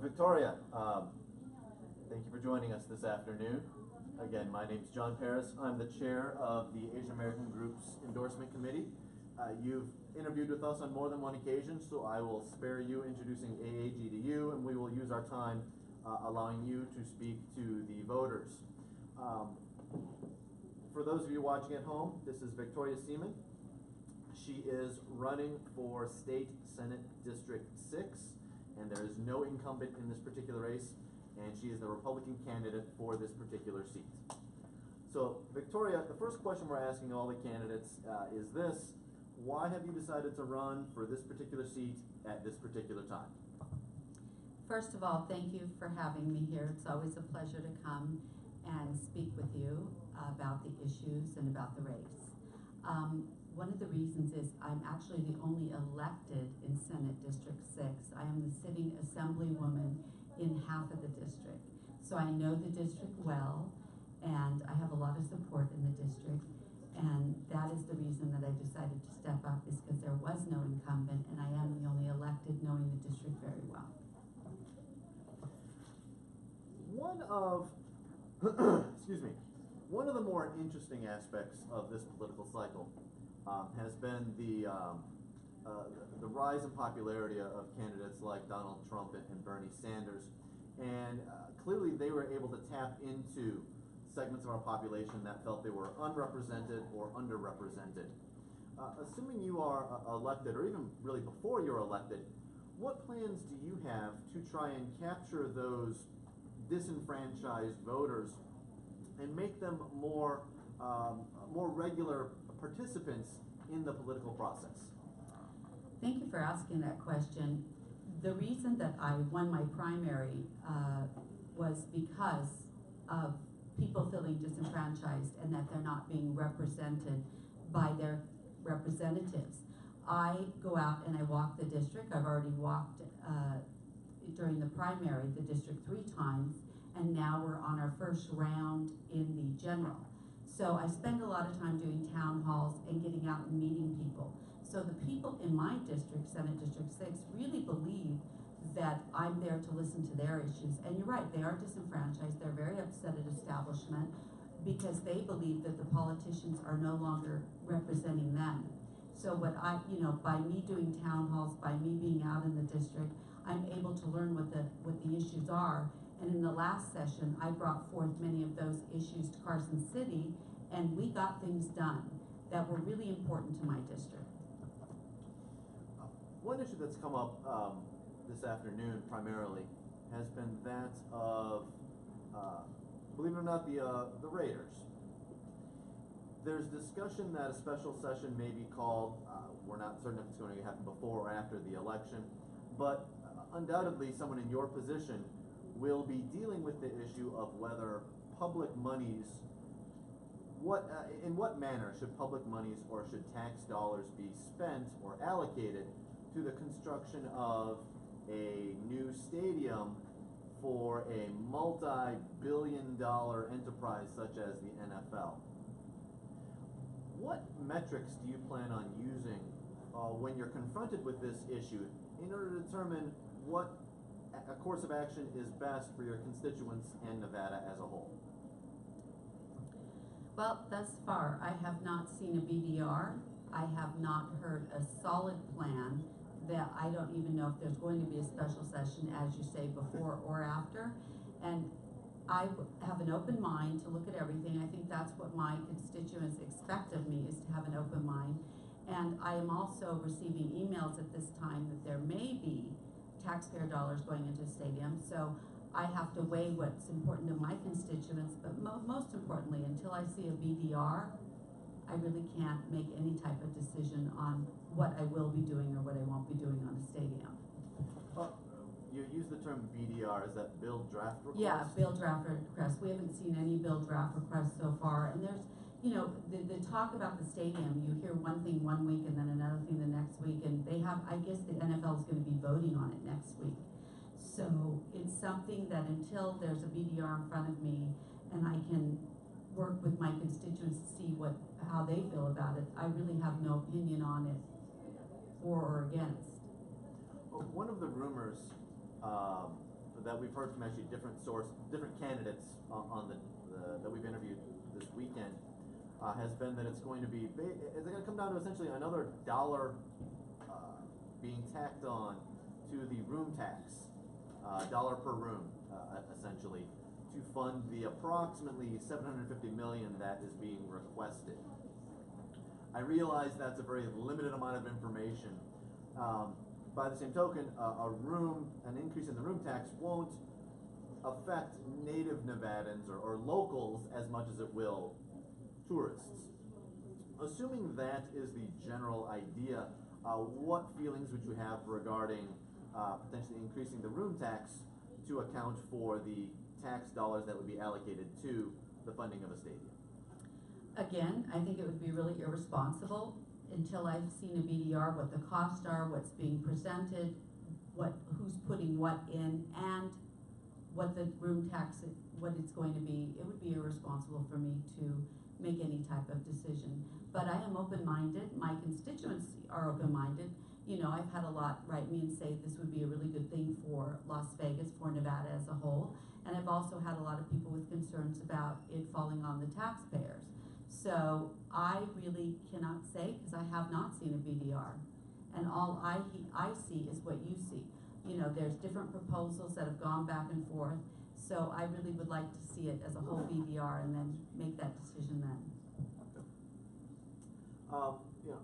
Victoria, thank you for joining us this afternoon. Again, my name is John Paris. I'm the chair of the Asian American Group's Endorsement Committee. You've interviewed with us on more than one occasion, so I will spare you introducing AAG to you, and we will use our time allowing you to speak to the voters. For those of you watching at home, this is Victoria Seaman. She is running for State Senate District 6, and there is no incumbent in this particular race, and she is the Republican candidate for this particular seat. So, Victoria, the first question we're asking all the candidates is this: why have you decided to run for this particular seat at this particular time? First of all, thank you for having me here. It's always a pleasure to come and speak with you about the issues and about the race. One of the reasons is I'm actually the only elected in Senate District 6. I am the sitting assemblywoman in half of the district. So I know the district well, and I have a lot of support in the district, and that is the reason that I decided to step up, is because there was no incumbent, and I am the only elected knowing the district very well. One of, excuse me, one of the more interesting aspects of this political cycle has been the rise in popularity of candidates like Donald Trump and Bernie Sanders. And clearly they were able to tap into segments of our population that felt they were unrepresented or underrepresented. Assuming you are elected, or even really before you're elected, what plans do you have to try and capture those disenfranchised voters and make them more regular participants in the political process? Thank you for asking that question. The reason that I won my primary was because of people feeling disenfranchised and that they're not being represented by their representatives. I go out and I walk the district. I've already walked during the primary the district 3 times, and now we're on our first round in the general. So I spend a lot of time doing town halls and getting out and meeting people. So the people in my district, Senate District 6, really believe that I'm there to listen to their issues. And you're right, they are disenfranchised. They're very upset at establishment because they believe that the politicians are no longer representing them. So what by me doing town halls, by me being out in the district, I'm able to learn what the issues are. And in the last session, I brought forth many of those issues to Carson City, and we got things done that were really important to my district. One issue that's come up this afternoon primarily has been that of, believe it or not, the Raiders. There's discussion that a special session may be called. We're not certain if it's going to happen before or after the election, but undoubtedly someone in your position will be dealing with the issue of whether public monies, in what manner should public monies or should tax dollars be spent or allocated to the construction of a new stadium for a multi-billion-dollar enterprise such as the NFL. What metrics do you plan on using when you're confronted with this issue in order to determine what a course of action is best for your constituents and Nevada as a whole? Well, thus far, I have not seen a BDR. I have not heard a solid plan. That I don't even know if there's going to be a special session, as you say, before or after. And I have an open mind to look at everything. I think that's what my constituents expect of me, is to have an open mind. And I am also receiving emails at this time that there may be taxpayer dollars going into a stadium. So I have to weigh what's important to my constituents, but most importantly, until I see a BDR, I really can't make any type of decision on what I will be doing or what I won't be doing on a stadium. You use the term BDR, is that bill draft request? Yeah, bill draft request. We haven't seen any bill draft requests so far, and there's, the talk about the stadium, you hear one thing one week and then another thing the next week, and I guess the NFL is going to be voting on it next week. So it's something that until there's a BDR in front of me and I can work with my constituents to see how they feel about it, I really have no opinion on it, for or against. One of the rumors that we've heard from actually different candidates on that we've interviewed this weekend, has been that it's going to come down to essentially another dollar being tacked on to the room tax, dollar per room, essentially, to fund the approximately $750 million that is being requested. I realize that's a very limited amount of information. By the same token, an increase in the room tax won't affect native Nevadans or locals as much as it will tourists. Assuming that is the general idea, what feelings would you have regarding potentially increasing the room tax to account for the tax dollars that would be allocated to the funding of a stadium? Again, I think it would be really irresponsible until I've seen a BDR, what the costs are, what's being presented, who's putting what in, and what the room tax, what it's going to be. It would be irresponsible for me to make any type of decision. But I am open-minded. My constituents are open-minded. You know, I've had a lot write me and say this would be a really good thing for Las Vegas, for Nevada as a whole. And I've also had a lot of people with concerns about it falling on the taxpayers. So I really cannot say, because I have not seen a BDR. And all I see is what you see. You know, there's different proposals that have gone back and forth. So I really would like to see it as a whole BDR and then make that decision then. You know,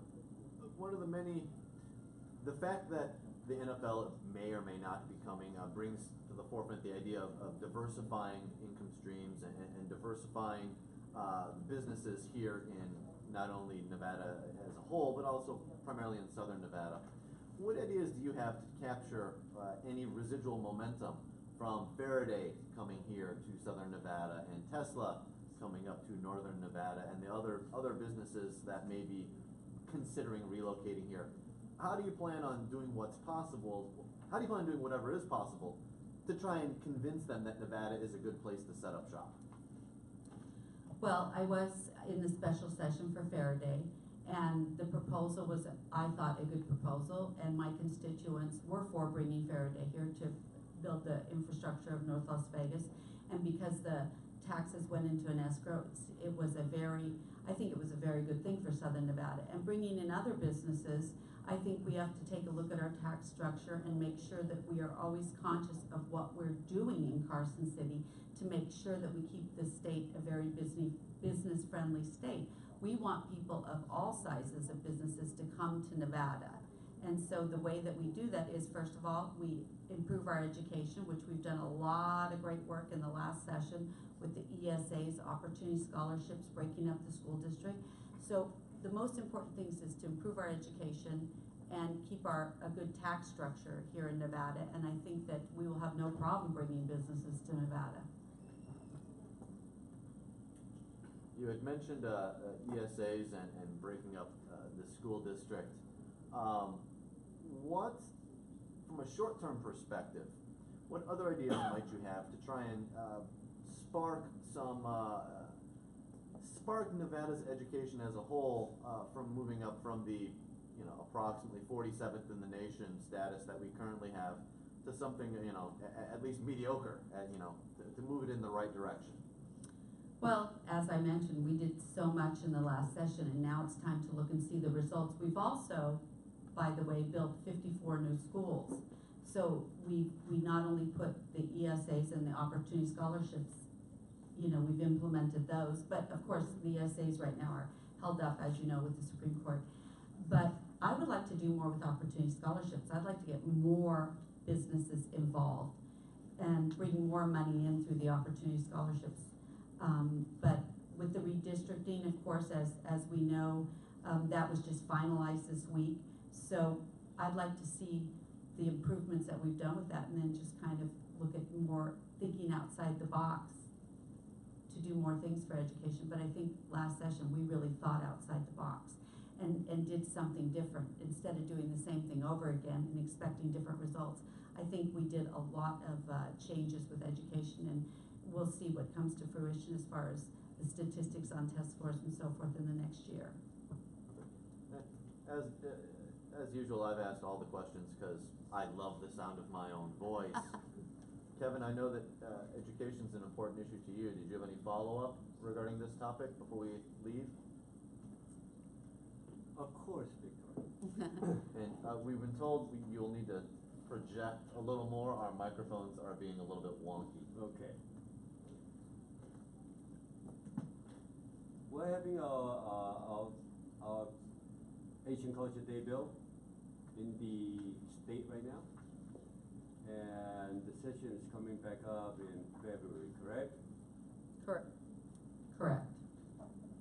one of the fact that the NFL may or may not be coming brings to the forefront the idea of diversifying income streams and diversifying businesses here in not only Nevada as a whole, but also primarily in southern Nevada. What ideas do you have to capture any residual momentum from Faraday coming here to southern Nevada and Tesla coming up to northern Nevada and the other businesses that may be considering relocating here? How do you plan on doing what's possible? How do you plan on doing whatever is possible to try and convince them that Nevada is a good place to set up shop? Well, I was in the special session for Faraday, and the proposal was, I thought, a good proposal, and my constituents were for bringing Faraday here to build the infrastructure of North Las Vegas. And because the taxes went into an escrow, I think it was a very good thing for Southern Nevada. And bringing in other businesses, I think we have to take a look at our tax structure and make sure that we are always conscious of what we're doing in Carson City to make sure that we keep the state a very business-friendly state. We want people of all sizes of businesses to come to Nevada. And so the way that we do that is, first of all, we improve our education, which we've done a lot of great work in the last session with the ESAs, opportunity scholarships, breaking up the school district. So the most important things is to improve our education and keep a good tax structure here in Nevada. And I think that we will have no problem bringing businesses to Nevada. You had mentioned ESAs and breaking up the school district. What, from a short-term perspective, what other ideas might you have to try and spark Nevada's education as a whole from moving up from the approximately 47th in the nation status that we currently have to something at least mediocre, to move it in the right direction? Well, as I mentioned, we did so much in the last session, and now it's time to look and see the results. We've also, by the way, built 54 new schools. So we not only put the ESAs and the opportunity scholarships, we've implemented those, but of course the ESAs right now are held up, as you know, with the Supreme Court. But I would like to do more with opportunity scholarships. I'd like to get more businesses involved and bring more money in through the opportunity scholarships. But with the redistricting, of course, as we know, that was just finalized this week. So I'd like to see the improvements that we've done with that, and then just kind of look at more thinking outside the box to do more things for education. But I think last session we really thought outside the box and did something different instead of doing the same thing over again and expecting different results. I think we did a lot of changes with education, and we'll see what comes to fruition as far as the statistics on test scores and so forth in the next year. As as usual, I've asked all the questions because I love the sound of my own voice. Kevin, I know that education's an important issue to you. Did you have any follow-up regarding this topic before we leave? Of course, Victoria. And we've been told you'll need to project a little more. Our microphones are being a little bit wonky. Okay. We're having our Asian Culture Day bill in the state right now. And the session is coming back up in February, correct? Correct. Correct.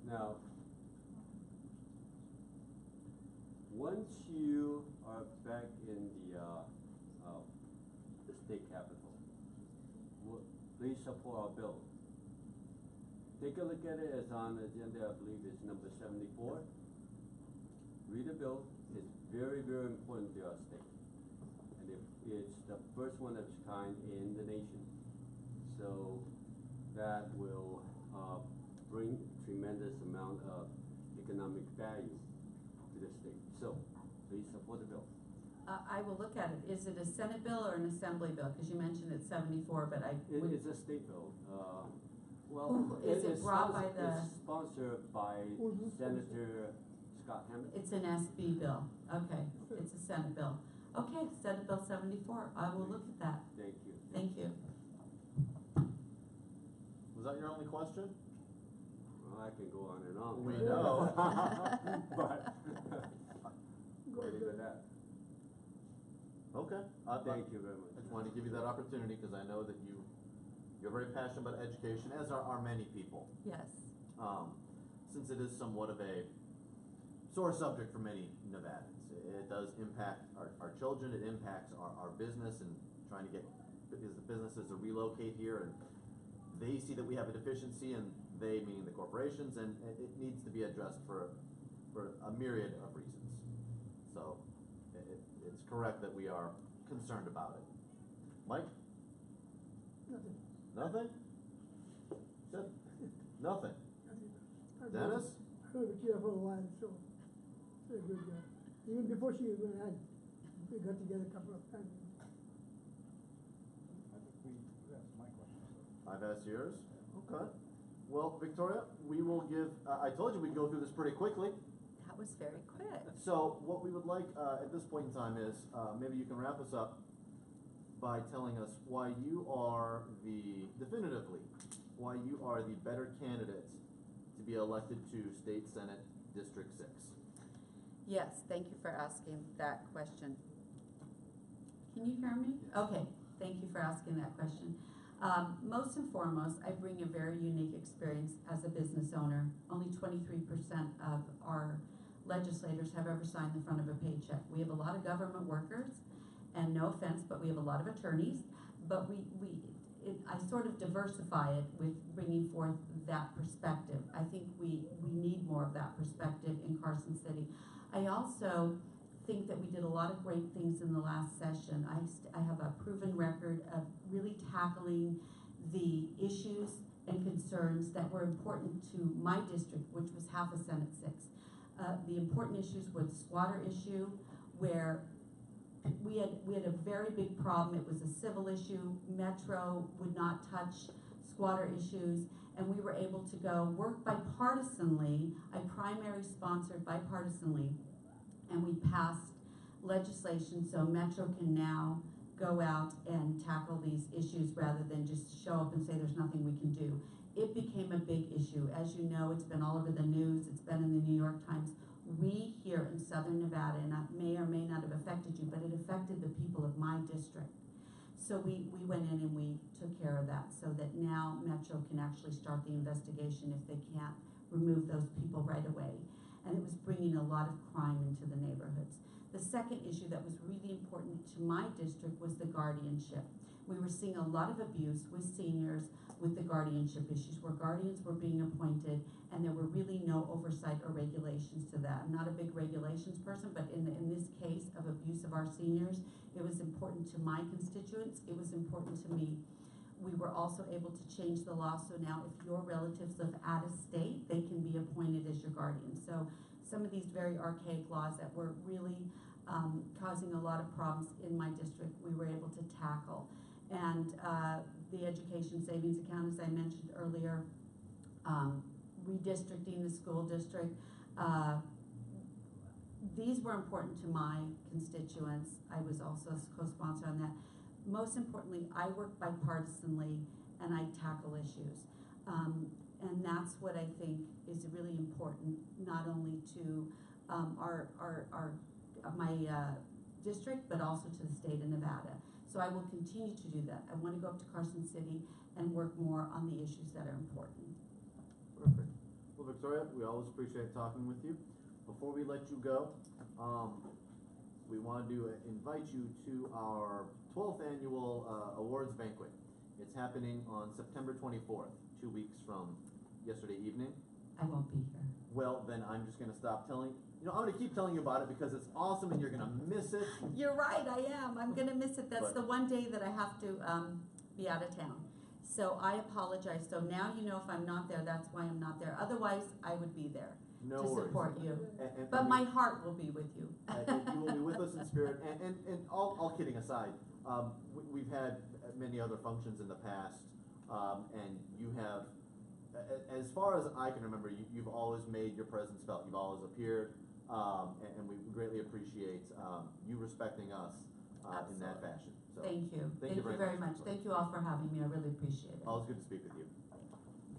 Now, once you are back in the state capital, please support our bill. Take a look at it as on the agenda, I believe it's number 74. Read the bill, it's very, very important to our state. And it's the first one of its kind in the nation. So that will bring tremendous amount of economic value to the state. So please support the bill. I will look at it. Is it a Senate bill or an Assembly bill? Because you mentioned it's 74, but It's a state bill. Is it brought by the? It's sponsored by Senator Scott Hammond. It's an SB bill. Okay, it's a Senate bill. Okay, Senate Bill 74. I will look at that. Thank you. Thank you. Was that your only question? Well, I can go on and on. We know. But ready for that. Okay. Thank you very much. I just wanted to give you that opportunity because I know that you're very passionate about education, as are many people. Yes. Since it is somewhat of a sore subject for many Nevadans. It does impact our children, it impacts our business and trying to get the businesses to relocate here, and they see that we have a deficiency, and they meaning the corporations, and it needs to be addressed for a myriad of reasons. So it's correct that we are concerned about it. Mike? Nothing. Nothing? Good. Nothing. Nothing. Dennis? I heard with you for a while, so very good job. Even before she went on, we got together a couple of times. I think you asked my question, so. I've asked yours. Okay. Well, Victoria, we will give, I told you we'd go through this pretty quickly. That was very quick. So what we would like at this point in time is maybe you can wrap us up by telling us why you are definitively, why you are the better candidate to be elected to State Senate District 6. Yes, thank you for asking that question. Can you hear me? Yes. Okay, thank you for asking that question. Most and foremost, I bring a very unique experience as a business owner. Only 23% of our legislators have ever signed the front of a paycheck. We have a lot of government workers, and no offense, but we have a lot of attorneys, but I sort of diversify it with bringing forth that perspective. I think we need more of that perspective in Carson City. I also think that we did a lot of great things in the last session. I have a proven record of really tackling the issues and concerns that were important to my district, which was half of Senate 6. The important issues were the squatter issue, where we had a very big problem. It was a civil issue. Metro would not touch squatter issues, and we were able to go work bipartisanly. I primary sponsored bipartisanly, and we passed legislation so Metro can now go out and tackle these issues rather than just show up and say there's nothing we can do. It became a big issue. As you know, it's been all over the news. It's been in the New York Times. We here in Southern Nevada, and it may or may not have affected you, but it affected the people of my district. So we went in and we took care of that so that now Metro can actually start the investigation if they can't remove those people right away. And it was bringing a lot of crime into the neighborhoods. The second issue that was really important to my district was the guardianship. We were seeing a lot of abuse with seniors with the guardianship issues, where guardians were being appointed and there were really no oversight or regulations to that. I'm not a big regulations person, but in this case of abuse of our seniors, it was important to my constituents, it was important to me. We were also able to change the law, so now if your relatives live out of state, they can be appointed as your guardian. So some of these very archaic laws that were really causing a lot of problems in my district, we were able to tackle. And the education savings account, as I mentioned earlier, redistricting the school district, these were important to my constituents. I was also a co-sponsor on that. Most importantly, I work bipartisanly and I tackle issues. And that's what I think is really important, not only to my district, but also to the state of Nevada. So I will continue to do that. I want to go up to Carson City and work more on the issues that are important. Perfect. Well, Victoria, we always appreciate talking with you. Before we let you go, we wanted to invite you to our 12th annual awards banquet. It's happening on September 24th, 2 weeks from yesterday evening. I won't be here. Well, then I'm just going to stop telling. You know, I'm going to keep telling you about it because it's awesome and you're going to miss it. You're right, I am. I'm going to miss it. That's But- the one day that I have to be out of town. So I apologize. So now you know if I'm not there, that's why I'm not there. Otherwise, I would be there No to worries. support you. And But my heart will be with you. you will be with us in spirit. And all kidding aside, we've had many other functions in the past, and you have, as far as I can remember, you've always made your presence felt. You've always appeared, and we greatly appreciate you respecting us in that Absolutely. fashion. So Thank you. Thank you very much. Thank you all for having me. I really appreciate it. always good to speak with you.